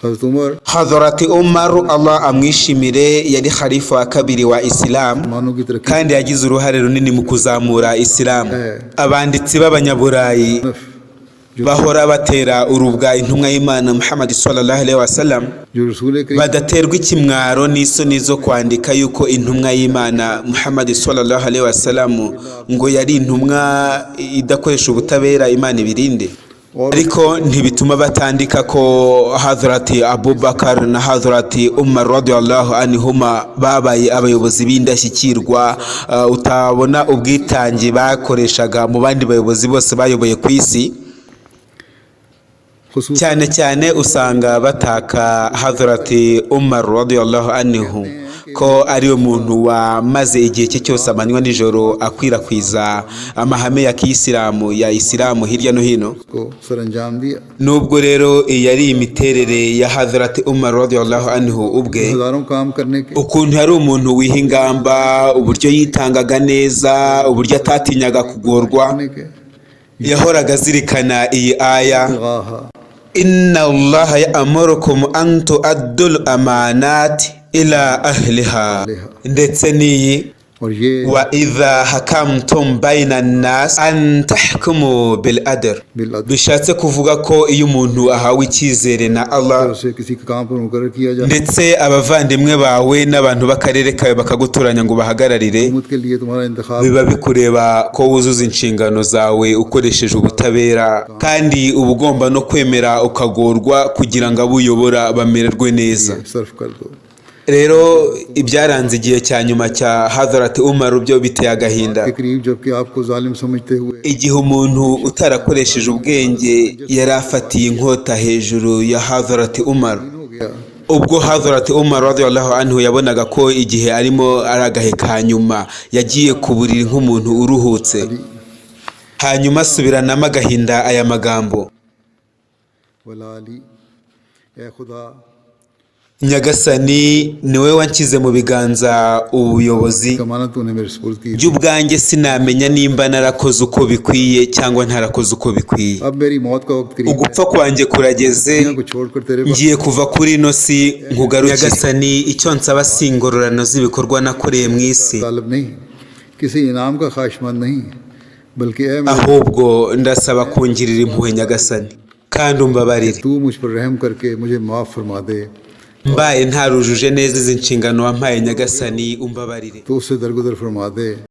हज़रत Umar Hazrat Umar Allah amwishimire yari khalifa wa kabiri wa Islam मानों की तरक्की kandi yagize uruhare runini mu kuzamura Islam. Abanditsi b'abanyaburayi bahora batera urubwa intumwa y'Imana Muhammad sallallahu alaihi wasallam जो रसूल करीम badaterwa ikimwaro n'isoni zo kwandika yuko intumwa y'Imana Muhammad sallallahu alaihi wasallam ngo yari intumwa idakoresha ubutabera Imana ibirinde. Ariko ntibituma batandika ko Hazrati Abubakar na Hazrati Umar radiyallahu anhuma babaye abayobozi b'indashyikirwa. Utabona ubwitange bakoreshaga mu bandi bayobozi bose bayoboye ku isi. Cyane cyane usanga bataka Hazrati Umar radiyallahu anhu ko ari umuntu wamaze igihe cye cyose amanywa nijoro akwirakwiza amahame ya Kiyisilamu ya Isilamu hirya no hino. Nubwo rero yari imiterere ya Hazrati Umar radiyallahu anhu ubwe, ukuntu yari umuntu wiha ingamba, uburyo yitangaga neza, uburyo atatinyaga kugorwa, yahoraga azirikana iyi aya inna allaha ya'murukum an tu'addul amanati ila ahliha, ndetse niyi wa idha hakamtum bayna an-nas an tahkumu bil adl. Bishatse kuvuga ko iyo umuntu ahawe icyizere na Allah ndetse abavandimwe bawe n'abantu b'akarere kawe bakagutoranya ngo bahagararire, biba bikureba ko wuzuza inshingano zawe ukoresheje ubutabera, kandi uba ugomba no kwemera ukagorwa kugira ngo abo uyobora bamererwe neza. Rero ibyaranze igihe cya nyuma cya Hazrat Umar byo biteye agahinda. Igihe umuntu utarakoresheje ubwenge yari afatiye inkota hejuru ya Hazrat Umar, ubwo Hazrat Umar radiyallahu anhu yabonaga ko igihe arimo ari agahe ka nyuma, yagiye ku buriri nk'umuntu uruhutse, hanyuma asubiranamo agahinda aya magambo: Nyagasani niwe wanshyize mu biganza ubuyobozi, by'ubwanjye sinamenya nimba narakoze uko bikwiye cyangwa ntarakoze uko bikwiye. Ugupfa kwanjye kurageze, ngiye kuva kuri ino si nkugarukire. Nyagasani, icyo nsaba si ingororano z'ibikorwa nakoreye mu isi, ahubwo ndasaba kungirira impuhwe Nyagasani, kandi umbabarire. Mbaye ntarujuje neza izi nshingano wampaye Nyagasani, umbabarire.